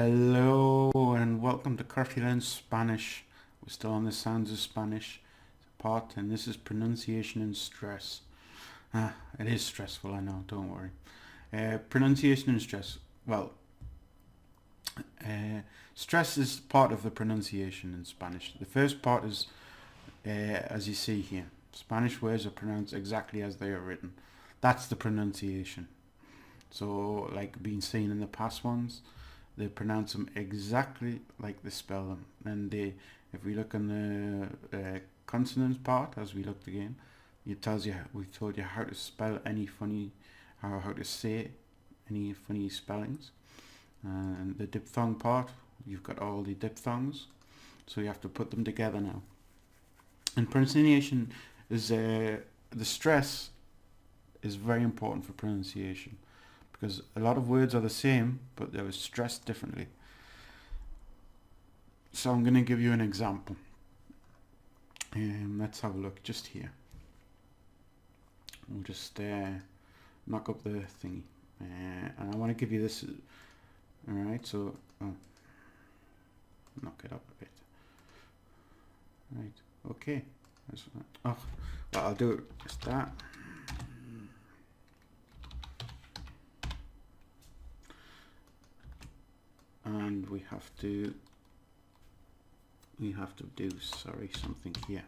Hello and welcome to Crafty Learns Spanish. We're still on the sounds of Spanish part, and this is pronunciation and stress. It is stressful, I know, don't worry. Pronunciation and stress. Well, stress is part of the pronunciation in Spanish. The first part is, as you see here, Spanish words are pronounced exactly as they are written. That's the pronunciation. So, like being seen in the past ones, they pronounce them exactly like they spell them. And if we look on the consonants part, as we looked again, we told you how to spell any funny, how to say any funny spellings. And the diphthong part, you've got all the diphthongs, so you have to put them together now. And pronunciation is the stress is very important for pronunciation, because a lot of words are the same, but they were stressed differently. So I'm going to give you an example. Let's have a look just here. We'll just knock up the thingy. And I want to give you this. Alright, so knock it up a bit. Right, okay. Oh, well, I'll do it just that. And we have to do something here.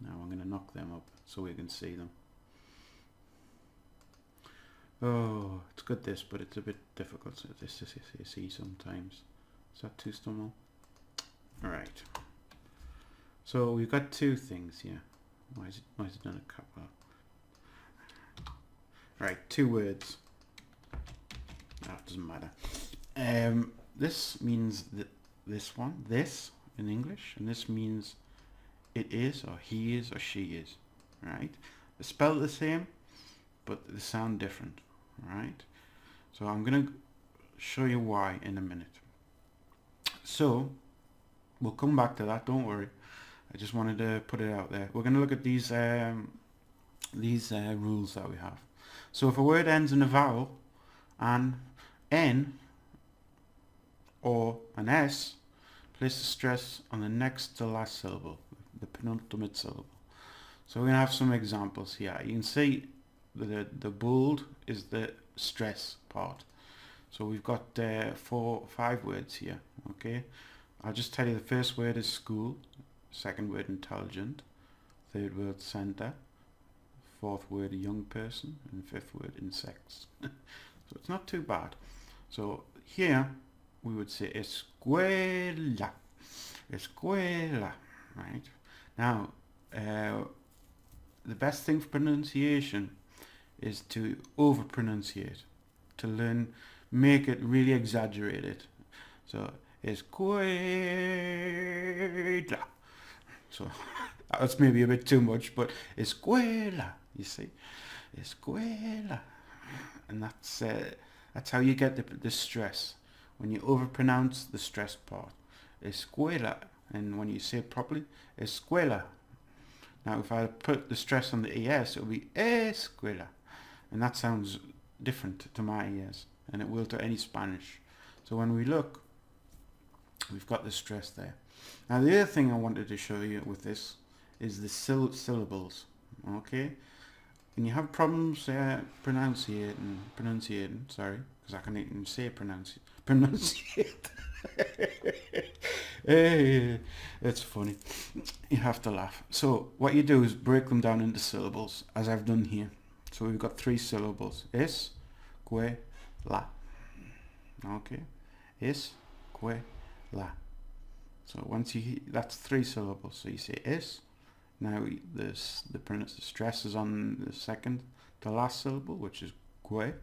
Now I'm going to knock them up so we can see them. Oh, it's good this, but it's a bit difficult to see sometimes. Is that too small? Alright. So we've got two things here. Why is it done a couple? Right, two words. That doesn't matter. This means that this in English, and this means it is, or he is, or she is. Right? They spell the same, but they sound different. Right? So I'm going to show you why in a minute. So we'll come back to that. Don't worry. I just wanted to put it out there. We're going to look at these rules that we have. So if a word ends in a vowel, an, N, or an S, place the stress on the next to last syllable, the penultimate syllable. So we're going to have some examples here. You can see the bold is the stress part. So we've got 5 words here. Okay, I'll just tell you the first word is school, second word intelligent, third word center, fourth word young person, and fifth word insects. So it's not too bad. So here we would say escuela, escuela, right? Now, the best thing for pronunciation is to over-pronunciate, to learn, make it really exaggerated. So escuela. So that's maybe a bit too much, but escuela, you see, escuela. And that's how you get the stress, when you overpronounce the stress part. Escuela, and when you say it properly, escuela. Now if I put the stress on the es, it will be escuela, and that sounds different to my ears, and it will to any Spanish. So when we look, we've got the stress there. Now the other thing I wanted to show you with this is the syllables. Okay, when you have problems pronunciating, sorry, because I can't even say pronunciate. It's funny. You have to laugh. So what you do is break them down into syllables, as I've done here. So we've got 3 syllables. Es, que, la. Okay. Es, que, la. So once that's 3 syllables. So you say es. Now the stress is on the second to last syllable, which is que,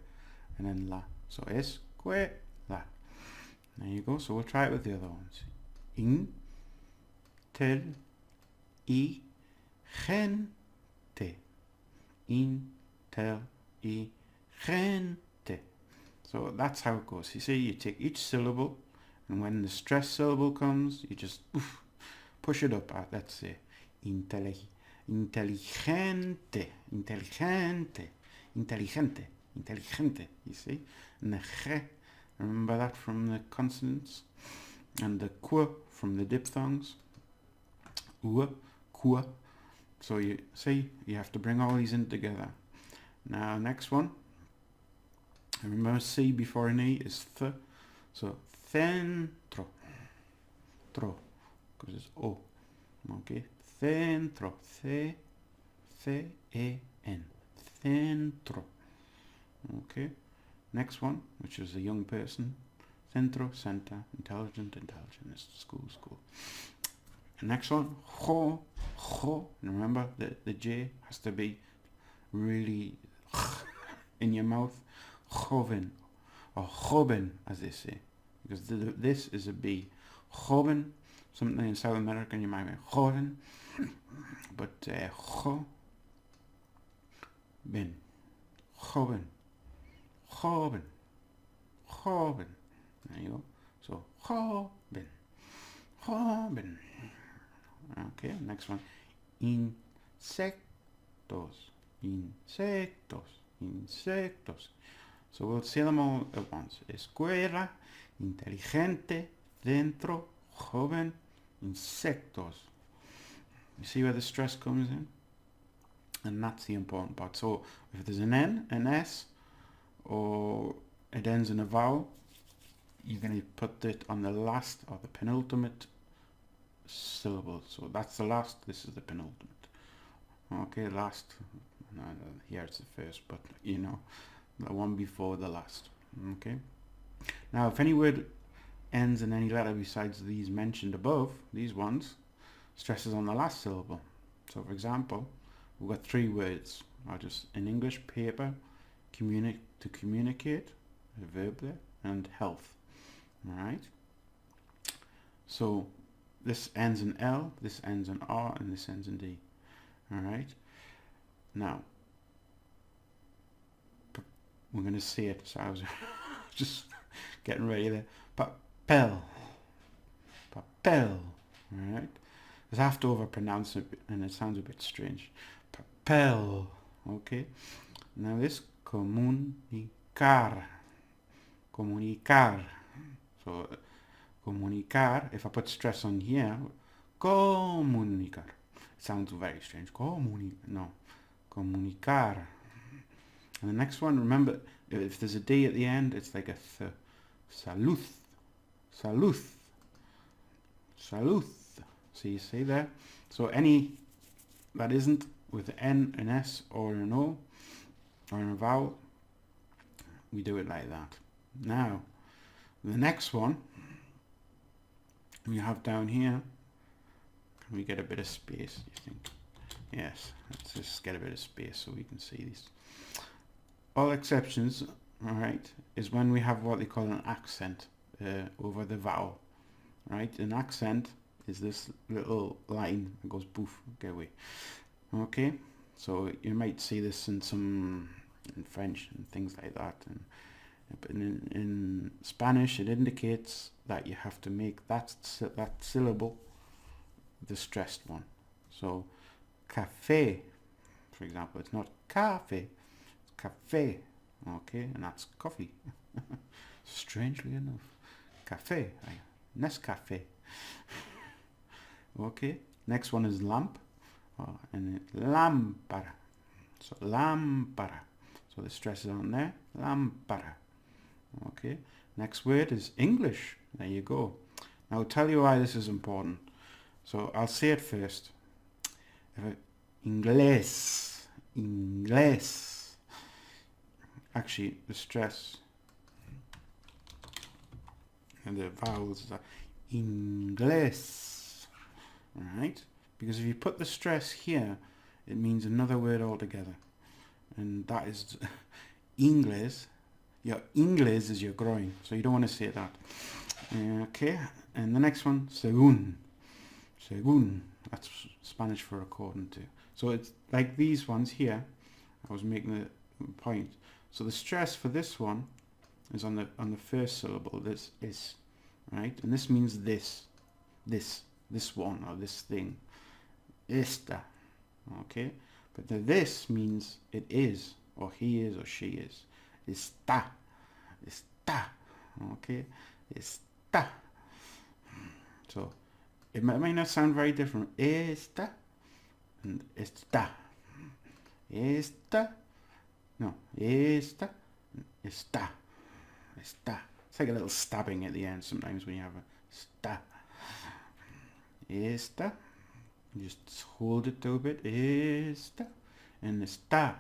and then la. So es, que, la. There you go. So we'll try it with the other ones. Inteligente. Inteligente. So that's how it goes. You see, you take each syllable, and when the stress syllable comes, you just push it up. Let's say inteligente, inteligente, inteligente, inteligente. You see, and the Remember that from the consonants? And the qu from the diphthongs. U, qu. So you see, you have to bring all these in together. Now, next one. Remember C before an E is th. So, centro. Tro. Because it's O. Okay. Centro. C-E-N. Centro. Okay. Next one, which is a young person. Centro, center. Intelligent, intelligent. It's school, school. Next one, jo, jo. And remember, the J has to be really in your mouth. Joven, or joven, as they say. Because this is a B. Joven, something in South America, you might be joven. But joven, joven, joven, joven. There you go. So, joven, joven. Okay, next one. Insectos, insectos, insectos. So we'll say them all at once. Escuela, inteligente, dentro, joven, insectos. You see where the stress comes in? And that's the important part. So if there's an N, an S, or it ends in a vowel, you're going to put it on the last or the penultimate syllable. So that's the last, this is the penultimate. Okay, last, no, here it's the first, but you know, the one before the last. Okay. Now, if any word ends in any letter besides these mentioned above, these ones, stress is on the last syllable. So, for example, we've got 3 words. I'll just, in English, paper, to communicate, a verb there, and health. Alright? So, this ends in L, this ends in R, and this ends in D. Alright? Now, we're going to see it, so I was just getting ready there. Papel. Papel. Alright? Because I have to overpronounce it, and it sounds a bit strange. Papel. Okay? Now this, comunicar. Comunicar. So, comunicar, if I put stress on here, comunicar. It sounds very strange. No. Comunicar. And the next one, remember, if there's a D at the end, it's like a th. Salud. Salud. Salud. So you see there? So any that isn't with an N, an S, or an O, or a vowel, we do it like that. Now, the next one we have down here, can we get a bit of space, you think? Yes, let's just get a bit of space so we can see these. All exceptions, alright, is when we have what they call an accent over the vowel. Right? An accent is this little line that goes poof, get away. Okay? So you might see this in French and things like that. But in Spanish, it indicates that you have to make that syllable the stressed one. So, café, for example, it's not cafe, it's café, okay, and that's coffee. Strangely enough, café, Nescafe. Okay, next one is lamp, and lámpara. So lámpara. So the stress is on there, lámpara. Okay, next word is English. There you go. Now I'll tell you why this is important. So I'll say it first. Inglés, inglés. Actually, the stress and the vowels are inglés. Alright? Because if you put the stress here, it means another word altogether. And that is inglés. Your inglés is your groin, so you don't want to say that. Okay, and the next one, según. Según. That's Spanish for according to. So it's like these ones here. I was making the point. So the stress for this one is on the first syllable. This is, right? And this means this one, or this thing. Esta. Okay? But the this means it is, or he is, or she is. Está. Está. Okay, está. So it might not sound very different. Esta and está. Esta. No, esta. Está. Está. It's like a little stabbing at the end sometimes when you have a está. Esta. You just hold it to a bit. Esta. And está.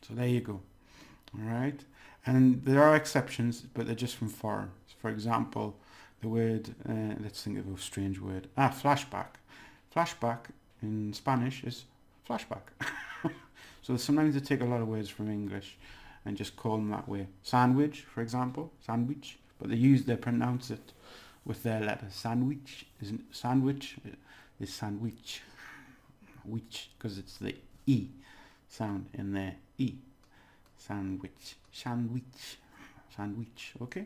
So there you go. Alright. And there are exceptions, but they're just from foreign. For example, the word, let's think of a strange word. Flashback. Flashback in Spanish is flashback. So sometimes they take a lot of words from English and just call them that way. Sandwich, for example, sandwich, but they pronounce it with their letter. Sandwich is sandwich, because it's the E sound in there. E. Sandwich. Okay?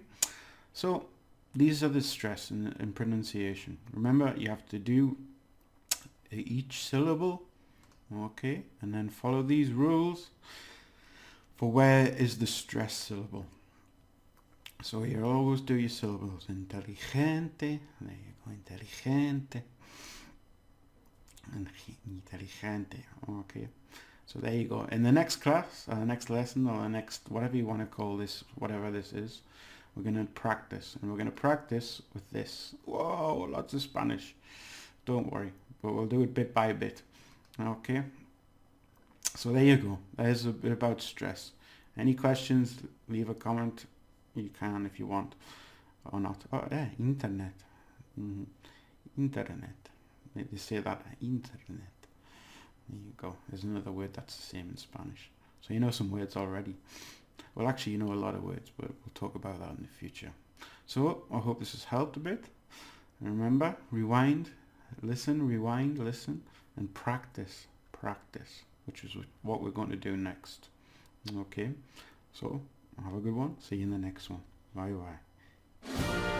So these are the stress in pronunciation. Remember, you have to do each syllable, okay, and then follow these rules for where is the stress syllable. So you always do your syllables. Inteligente, there you go, inteligente, and inteligente, okay. So there you go. In the next class, next lesson, or the next, whatever you want to call this, whatever this is, we're going to practice. And we're going to practice with this. Whoa, lots of Spanish. Don't worry. But we'll do it bit by bit. Okay? So there you go. There's a bit about stress. Any questions, leave a comment. You can if you want. Or not. Oh, yeah, internet. Internet. They say that, internet. There you go. There's another word that's the same in Spanish. So you know some words already. Well, actually, you know a lot of words, but we'll talk about that in the future. So I hope this has helped a bit. And remember, rewind, listen, and practice, which is what we're going to do next. Okay? So have a good one. See you in the next one. Bye-bye.